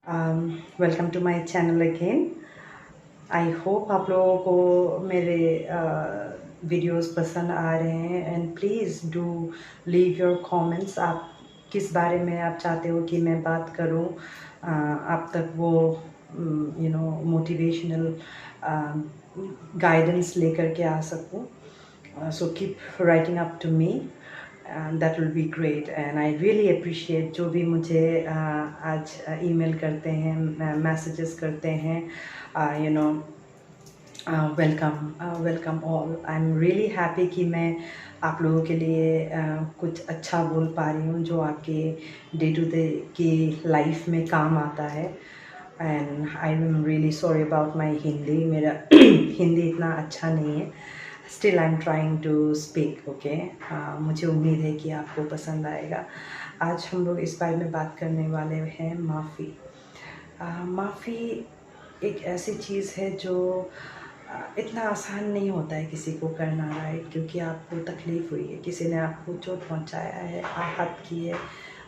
Welcome to my channel again. I hope आप लोगों को मेरे वीडियोस पसंद आ रहे हैं and please do leave your comments. आप किस बारे में आप चाहते हो कि मैं बात करूं, आप तक वो मोटिवेशनल गाइडेंस लेकर के आ सकूं। So keep writing up to me and that will be great and I really appreciate जो भी मुझे आज ईमेल करते हैं, मैसेजेस करते हैं, welcome all. I am really happy कि मैं आप लोगों के लिए कुछ अच्छा बोल पा रही हूँ जो आपके डे टू डे की लाइफ में काम आता है। And I am really sorry about my Hindi. मेरा हिंदी इतना अच्छा नहीं है, still I am trying to speak okay. मुझे उम्मीद है कि आपको पसंद आएगा। आज हम लोग इस बारे में बात करने वाले हैं माफ़ी। माफ़ी एक ऐसी चीज़ है जो इतना आसान नहीं होता है किसी को करना, राइट? क्योंकि आपको तकलीफ़ हुई है, किसी ने आपको चोट पहुंचाया है,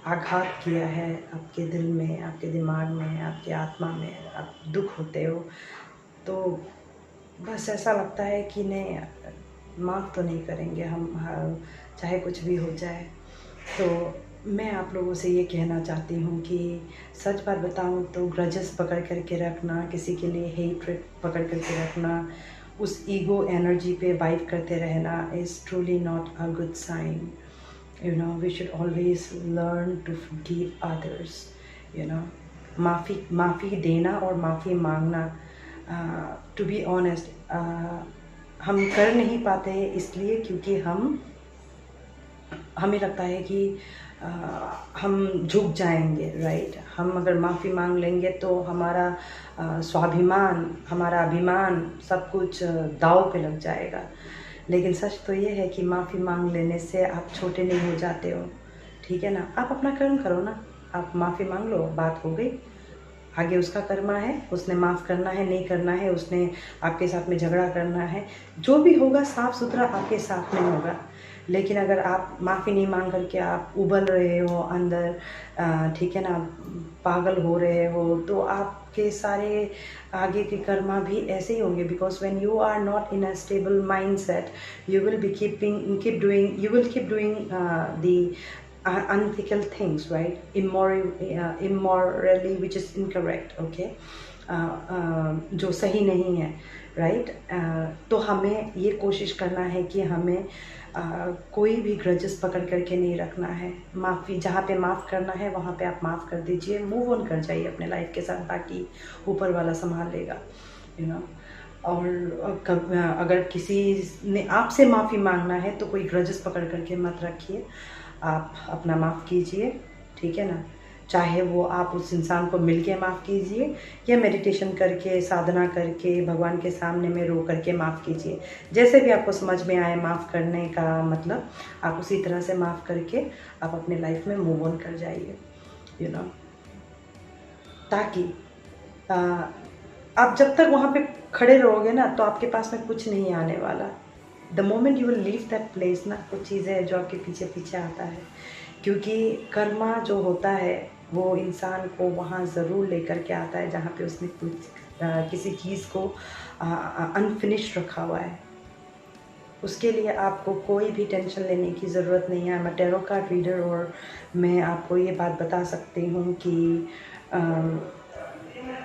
आघात किया है आपके दिल में, आपके दिमाग में, आपके आत्मा में, आप दुख होते हो तो बस ऐसा लगता है कि नहीं, माफ़ तो नहीं करेंगे हम, चाहे कुछ भी हो जाए। तो मैं आप लोगों से ये कहना चाहती हूँ कि सच बात बताऊँ तो ग्रजेस पकड़ करके रखना, किसी के लिए हेट्रेड पकड़ करके रखना, उस ईगो एनर्जी पे वाइब करते रहना is truly not a good sign. We should always learn to forgive others. माफ़ी देना और माफ़ी मांगना, टू बी ऑनेस्ट, हम कर नहीं पाते हैं इसलिए क्योंकि हमें लगता है कि हम झुक जाएंगे, राइट? हम अगर माफ़ी मांग लेंगे तो हमारा स्वाभिमान, हमारा अभिमान, सब कुछ दांव पे लग जाएगा। लेकिन सच तो ये है कि माफ़ी मांग लेने से आप छोटे नहीं हो जाते हो, ठीक है ना? आप अपना कर्म करो ना, आप माफ़ी मांग लो, बात हो गई। आगे उसका कर्मा है, उसने माफ़ करना है नहीं करना है, उसने आपके साथ में झगड़ा करना है, जो भी होगा साफ़ सुथरा आपके साथ में होगा। लेकिन अगर आप माफ़ी नहीं मांग करके आप उबल रहे हो अंदर, ठीक है ना, पागल हो रहे हो, तो आपके सारे आगे के कर्मा भी ऐसे ही होंगे। Because when you are not in a stable mindset, you will be you will keep doing the unethical things, right? Immorally, which is incorrect, okay? जो सही नहीं है, राइट? तो हमें ये कोशिश करना है कि हमें कोई भी ग्रजेस पकड़ करके नहीं रखना है। माफ़ी जहाँ पे माफ़ करना है वहाँ पे आप माफ़ कर दीजिए, मूव ऑन कर जाइए अपने लाइफ के साथ, बाकी ऊपर वाला संभाल लेगा, और अगर किसी ने आपसे माफ़ी मांगना है तो कोई ग्रजेस पकड़ करके मत रखिए, आप अपना माफ़ कीजिए, ठीक है ना? चाहे वो आप उस इंसान को मिल के माफ़ कीजिए या मेडिटेशन करके, साधना करके, भगवान के सामने में रो करके माफ़ कीजिए। जैसे भी आपको समझ में आए माफ़ करने का मतलब, आप उसी तरह से माफ़ करके आप अपने लाइफ में मूव ऑन कर जाइए, ताकि आप जब तक वहाँ पे खड़े रहोगे ना तो आपके पास में कुछ नहीं आने वाला। The moment you will leave that place ना, कुछ चीज़ें हैं जो आपके पीछे पीछे आता है, क्योंकि कर्मा जो होता है वो इंसान को वहाँ ज़रूर लेकर के आता है जहाँ पे उसने किसी चीज़ को अनफिनिश्ड रखा हुआ है। उसके लिए आपको कोई भी टेंशन लेने की ज़रूरत नहीं है। मैं टैरो कार्ड रीडर और मैं आपको ये बात बता सकती हूँ कि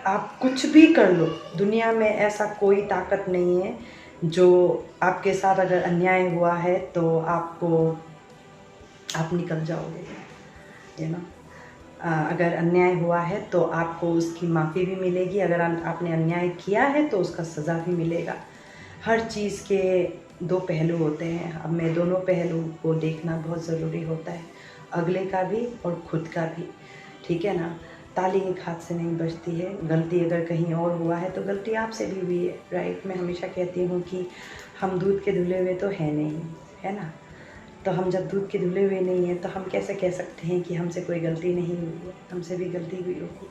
आप कुछ भी कर लो, दुनिया में ऐसा कोई ताकत नहीं है जो आपके साथ अगर अन्याय हुआ है तो आप निकल जाओगे, अगर अन्याय हुआ है तो आपको उसकी माफ़ी भी मिलेगी, अगर आपने अन्याय किया है तो उसका सज़ा भी मिलेगा। हर चीज़ के दो पहलू होते हैं, अब मैं दोनों पहलू को देखना बहुत ज़रूरी होता है, अगले का भी और खुद का भी, ठीक है ना? ताली एक हाथ से नहीं बजती है, गलती अगर कहीं और हुआ है तो गलती आपसे भी हुई है, राइट? मैं हमेशा कहती हूँ कि हम दूध के धुले हुए तो है नहीं, है ना? तो हम जब दूध के धुले हुए नहीं हैं तो हम कैसे कह सकते हैं कि हमसे कोई गलती नहीं हुई है? हमसे भी गलती हुई होगी।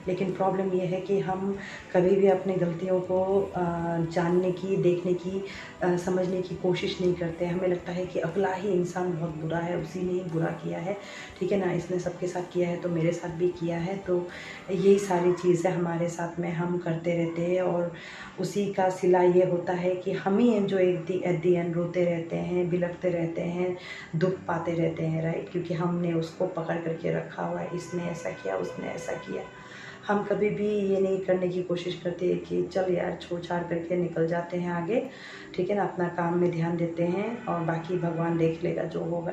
लेकिन प्रॉब्लम ये है कि हम कभी भी अपनी गलतियों को जानने की, देखने की, समझने की कोशिश नहीं करते। हमें लगता है कि अगला ही इंसान बहुत बुरा है, उसी ने ही बुरा किया है, ठीक है ना, इसने सबके साथ किया है तो मेरे साथ भी किया है। तो यही सारी चीज़ें हमारे साथ में हम करते रहते हैं और उसी का सिला ये होता है कि हम ही हैं जो एट दी एंड रोते रहते हैं, बिलखते रहते हैं, दुख पाते रहते हैं, राइट, क्योंकि हमने उसको पकड़ करके रखा हुआ है, इसने ऐसा किया, उसने ऐसा किया। हम कभी भी ये नहीं करने की कोशिश करते कि चल यार छोड़ छाड़ करके निकल जाते हैं आगे, ठीक है ना, अपना काम में ध्यान देते हैं और बाकी भगवान देख लेगा जो होगा,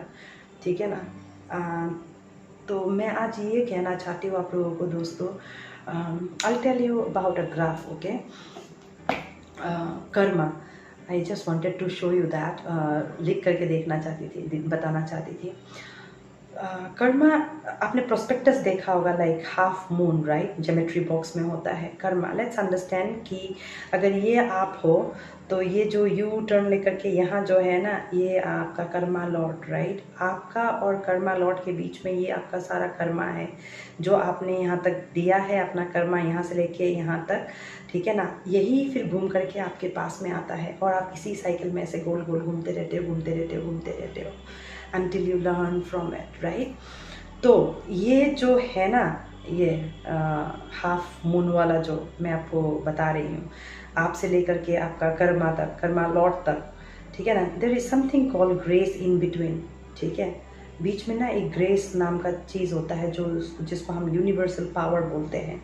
ठीक है ना। तो मैं आज ये कहना चाहती हूँ आप लोगों को दोस्तों, I'll tell you about a graph, okay? Karma, I just wanted to show you that, लिख करके देखना चाहती थी, बताना चाहती थी। कर्मा, आपने प्रोस्पेक्टस देखा होगा, like half moon, right, geometry box में होता है कर्मा। लेट्स अंडरस्टैंड कि अगर ये आप हो तो ये जो यू टर्न लेकर के यहाँ जो है ना, ये आपका कर्मा लॉट, राइट। आपका और कर्मा लॉट के बीच में ये आपका सारा कर्मा है जो आपने यहाँ तक दिया है, अपना कर्मा यहाँ से लेके यहाँ तक, ठीक है ना। यही फिर घूम करके आपके पास में आता है और आप इसी साइकिल में ऐसे गोल गोल घूमते रहते हो, घूमते रहते हो, घूमते रहते हो until you learn from it, right? तो ये जो है ना, ये हाफ मून वाला जो मैं आपको बता रही हूँ, आपसे लेकर के आपका कर्मा तक, कर्मा लॉट तक, ठीक है ना, there is something called grace in between, ठीक है। बीच में ना एक ग्रेस नाम का चीज़ होता है जो जिसको हम यूनिवर्सल पावर बोलते हैं,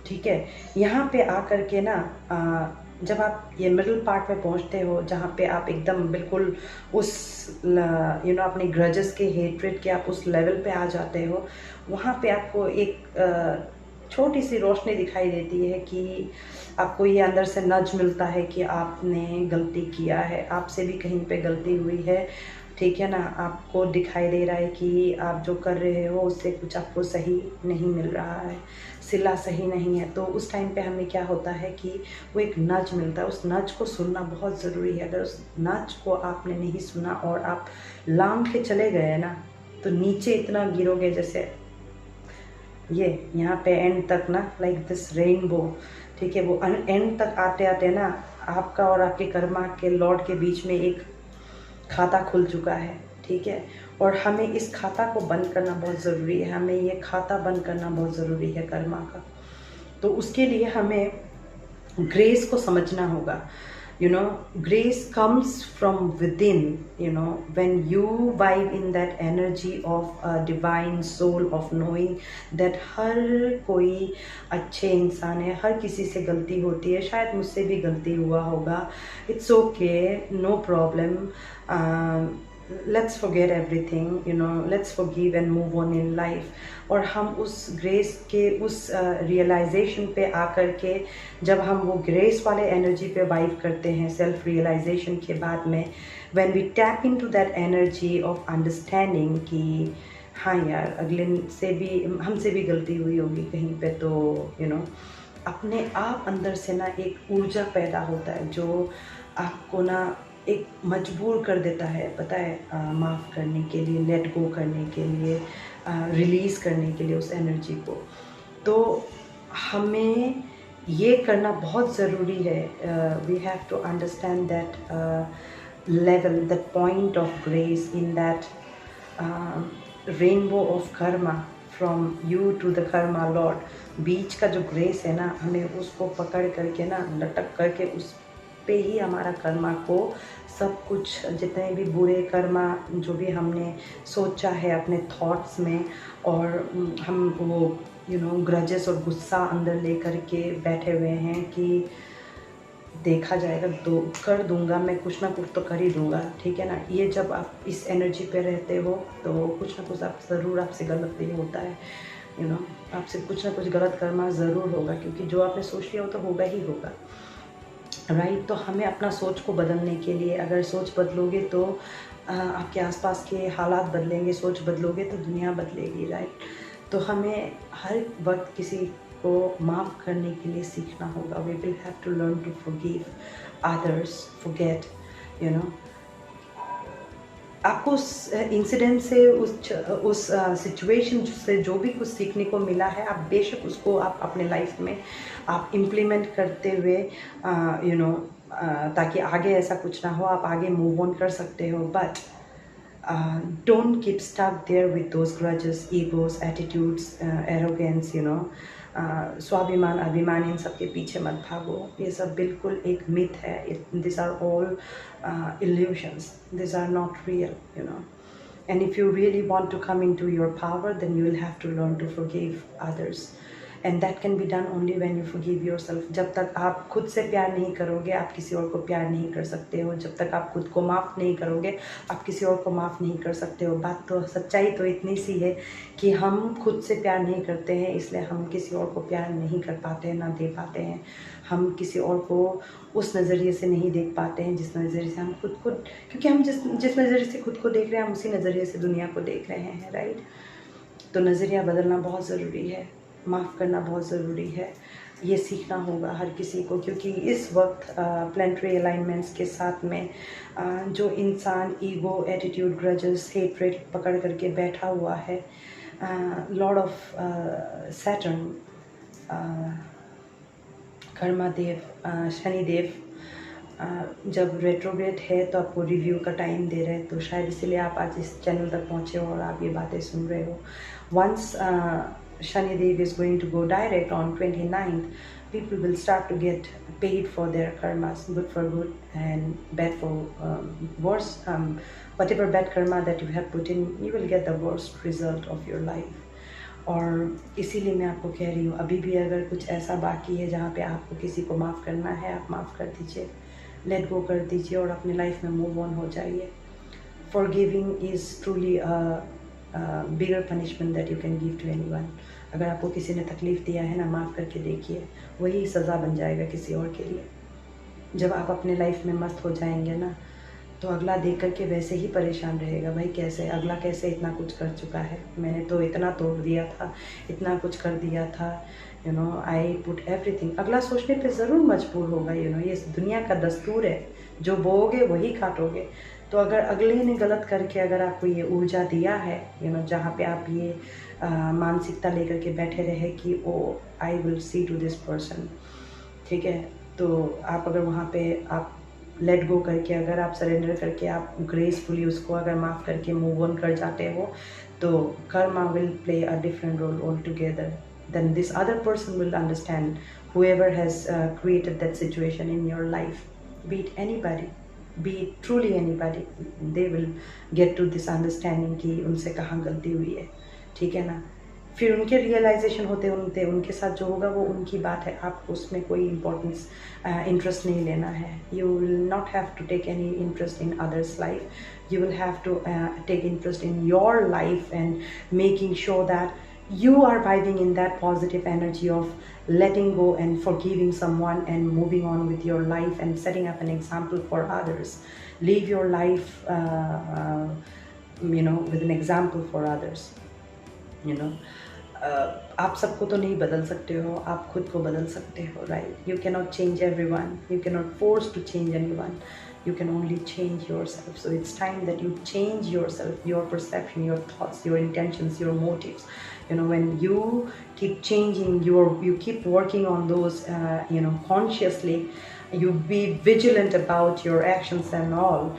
ठीक है। यहाँ पे आकर के ना जब आप ये मिडिल पार्ट में पहुँचते हो, जहाँ पे आप एकदम बिल्कुल उस अपने ग्रजेस के, हेट्रेड के आप उस लेवल पे आ जाते हो, वहाँ पे आपको एक छोटी सी रोशनी दिखाई देती है कि आपको ये अंदर से नज मिलता है कि आपने गलती किया है, आपसे भी कहीं पे गलती हुई है, ठीक है ना। आपको दिखाई दे रहा है कि आप जो कर रहे हो उससे कुछ आपको सही नहीं मिल रहा है, सिला सही नहीं है। तो उस टाइम पे हमें क्या होता है कि वो एक नज मिलता है, उस नज को सुनना बहुत ज़रूरी है। अगर उस नज को आपने नहीं सुना और आप लांग के चले गए ना, तो नीचे इतना गिरोगे, जैसे ये यहाँ पे एंड तक ना, लाइक दिस रेनबो, ठीक है, वो एंड तक आते आते ना आपका और आपके कर्मा के लॉर्ड के बीच में एक खाता खुल चुका है, ठीक है। और हमें इस खाता को बंद करना बहुत ज़रूरी है, हमें ये खाता बंद करना बहुत ज़रूरी है कर्मा का। तो उसके लिए हमें ग्रेस को समझना होगा। Grace comes from within, when you vibe in that energy of a divine soul of knowing that हर कोई अच्छे इंसान है, हर किसी से गलती होती है, शायद मुझसे भी गलती हुआ होगा, it's okay, no problem, let's forget everything, let's forgive and move on in life। और हम उस ग्रेस के उस रियलाइजेशन पे आकर के, जब हम वो ग्रेस वाले एनर्जी पे वाइब करते हैं सेल्फ रियलाइजेशन के बाद में, when we tap into that energy of understanding कि हाँ यार, अगले से भी, हमसे भी गलती हुई होगी कहीं पे, तो अपने आप अंदर से ना एक ऊर्जा पैदा होता है जो आपको ना एक मजबूर कर देता है, पता है, माफ़ करने के लिए, लेट गो करने के लिए, रिलीज़ करने के लिए उस एनर्जी को। तो हमें ये करना बहुत ज़रूरी है। We have to understand that level, that point of grace in that rainbow of karma from you to the karma lord. बीच का जो ग्रेस है ना, हमें उसको पकड़ करके ना, लटक करके उस पे ही हमारा कर्मा को सब कुछ, जितने भी बुरे कर्मा जो भी हमने सोचा है अपने थॉट्स में, और हम वो ग्रजेस और गुस्सा अंदर ले कर के बैठे हुए हैं कि देखा जाएगा, कर दूंगा मैं, कुछ ना कुछ तो कर ही दूंगा, ठीक है ना। ये जब आप इस एनर्जी पे रहते हो तो कुछ ना कुछ आप ज़रूर, आपसे गलत नहीं होता है, आपसे कुछ ना कुछ गलत कर्मा ज़रूर होगा, क्योंकि जो आपने सोच लिया हो तो होगा ही होगा, राइट। तो हमें अपना सोच को बदलने के लिए, अगर सोच बदलोगे तो आपके आसपास के हालात बदलेंगे, सोच बदलोगे तो दुनिया बदलेगी, राइट। तो हमें हर वक्त किसी को माफ़ करने के लिए सीखना होगा। We will have to learn to forgive others, forget, आपको उस इंसिडेंट से उस सिचुएशन से जो भी कुछ सीखने को मिला है, आप बेशक उसको आप अपने लाइफ में आप इम्प्लीमेंट करते हुए ताकि आगे ऐसा कुछ ना हो, आप आगे मूव ऑन कर सकते हो। But don't keep stuck there with those grudges, egos, attitudes, arrogance, स्वाभिमान, अभिमान, इन सब के पीछे मत भागो। ये सब बिल्कुल एक मिथ है। These are all illusions. These are not real. And if you really want to come into your power, then you will have to learn to forgive others. And that can be done only when you forgive yourself. जब तक आप खुद से प्यार नहीं करोगे, आप किसी और को प्यार नहीं कर सकते हो। जब तक आप खुद को माफ़ नहीं करोगे, आप किसी और को माफ़ नहीं कर सकते हो। बात तो, सच्चाई तो इतनी सी है कि हम खुद से प्यार नहीं करते हैं, इसलिए हम किसी और को प्यार नहीं कर पाते हैं, ना दे पाते हैं। हम किसी और को उस नज़रिए से नहीं देख पाते हैं जिस नज़रिए से हम खुद को, क्योंकि हम जिस नज़रिए से खुद को देख रहे हैं, हम उसी नज़रिए से दुनिया को देख रहे हैं, राइट। तो नज़रिया बदलना बहुत ज़रूरी है, माफ़ करना बहुत ज़रूरी है। ये सीखना होगा हर किसी को, क्योंकि इस वक्त प्लानिटरी अलाइनमेंट्स के साथ में जो इंसान ईगो, एटीट्यूड, ग्रजेस, हेट्रेड पकड़ करके बैठा हुआ है, लॉर्ड ऑफ सैटर्न, कर्मादेव, शनिदेव जब रेट्रोग्रेड है तो आपको रिव्यू का टाइम दे रहे हैं। तो शायद इसीलिए आप आज इस चैनल तक पहुँचे हो और आप ये बातें सुन रहे हो। Once Shanidev is going to go direct on 29th, people will start to get paid for their karmas, good for good and bad for worse. Whatever bad karma that you have put in, you will get the worst result of your life. और इसीलिए मैं आपको कह रही हूँ, अभी भी अगर कुछ ऐसा बाकी है जहाँ पे आपको किसी को माफ़ करना है, आप माफ़ कर दीजिए, लेट गो कर दीजिए और अपने लाइफ में मूव ऑन हो जाइए। Forgiving is truly bigger punishment that you can give to anyone. अगर आपको किसी ने तकलीफ़ दिया है ना, माफ़ करके देखिए, वही सज़ा बन जाएगा किसी और के लिए। जब आप अपने लाइफ में मस्त हो जाएंगे ना, तो अगला देख करके वैसे ही परेशान रहेगा, भाई कैसे अगला कैसे इतना कुछ कर चुका है, मैंने तो इतना तोड़ दिया था, इतना कुछ कर दिया था, आई पुट एवरीथिंग। अगला सोचने पे ज़रूर मजबूर होगा। ये दुनिया का दस्तूर है, जो बोओगे वही काटोगे। तो अगर अगले ने गलत करके अगर आपको ये ऊर्जा दिया है, जहाँ पे आप ये मानसिकता लेकर के बैठे रहे कि oh I will see to this person, ठीक है, तो आप अगर वहाँ पे आप लेट गो करके, अगर आप सरेंडर करके आप ग्रेसफुली उसको अगर माफ़ करके मूव ऑन कर जाते हो, तो karma will play a different role all together. Then this other person will understand, whoever has created that situation in your life, be it anybody, be it truly anybody, they will get to this understanding कि उनसे कहाँ गलती हुई है, ठीक है ना। फिर उनके रियलाइजेशन होते उनके साथ जो होगा वो उनकी बात है, आपको उसमें कोई इम्पोर्टेंस इंटरेस्ट नहीं लेना है। You will not have to take any interest in others life, you will have to take interest in your life and making sure that you are vibing in that positive energy of letting go and forgiving someone and moving on with your life and setting up an example for others. Live your life with an example for others. आप सबको तो नहीं बदल सकते हो, आप खुद को बदल सकते हो, right. You can not change everyone, you can not force to change anyone, you can only change yourself. So it's time that you change yourself, your perception, your thoughts, your intentions, your motives. When you keep changing you keep working on those consciously, you be vigilant about your actions and all,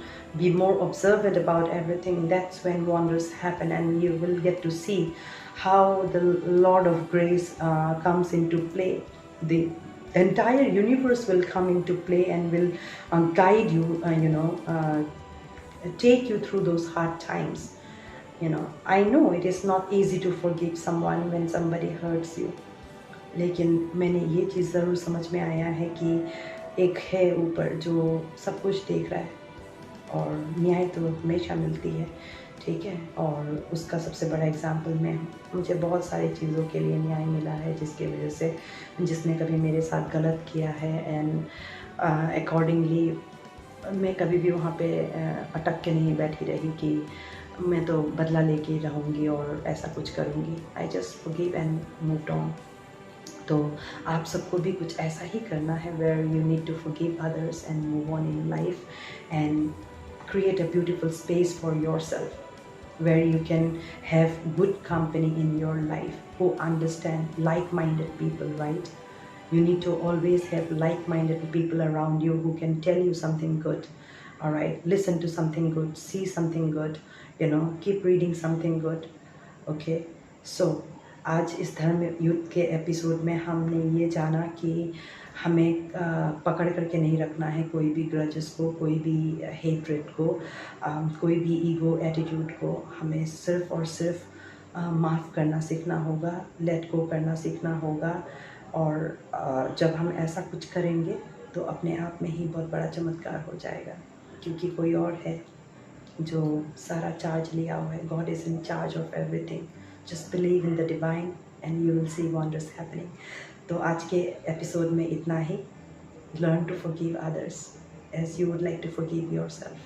be more observant about everything. That's when wonders happen, and you will get to see how the Lord of Grace comes into play. The entire universe will come into play and will guide you, take you through those hard times. I know it is not easy to forgive someone when somebody hurts you, लेकिन मैंने ये चीज़ ज़रूर समझ में आया है कि एक है ऊपर जो सब कुछ देख रहा है और न्याय तो हमेशा मिलती है, ठीक है। और उसका सबसे बड़ा एग्जाम्पल मैं हूँ। मुझे बहुत सारी चीज़ों के लिए न्याय मिला है, जिसकी वजह से जिसने कभी मेरे साथ गलत किया है, एंड अकॉर्डिंगली मैं कभी भी वहाँ पे अटक के नहीं बैठी रही कि मैं तो बदला लेके रहूँगी और ऐसा कुछ करूँगी। I just forgive and moved on. तो आप सबको भी कुछ ऐसा ही करना है, where you need to forgive others and move on in life and create a beautiful space for yourself where you can have good company in your life who understand like-minded people, right? You need to always have like-minded people around you who can tell you something good. All right, listen to something good, see something good, keep reading something good. Okay, so आज इस धर्म युद्ध के episode में हमने ये जाना कि हमें पकड़ करके नहीं रखना है कोई भी ग्रजेस को, कोई भी हेट्रेड को, कोई भी ईगो एटीट्यूड को। हमें सिर्फ़ और सिर्फ माफ़ करना सीखना होगा, लेट गो करना सीखना होगा। और जब हम ऐसा कुछ करेंगे तो अपने आप में ही बहुत बड़ा चमत्कार हो जाएगा, क्योंकि कोई और है जो सारा चार्ज लिया हुआ है। God is in charge of everything. Just believe in the divine and you will see wonders happening. तो आज के एपिसोड में इतना ही। Learn to forgive others as you would like to forgive yourself.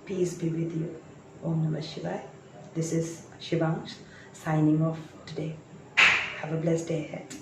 Peace be with you. ओम नमः शिवाय। This is Shivansh signing off today. Have a blessed day ahead.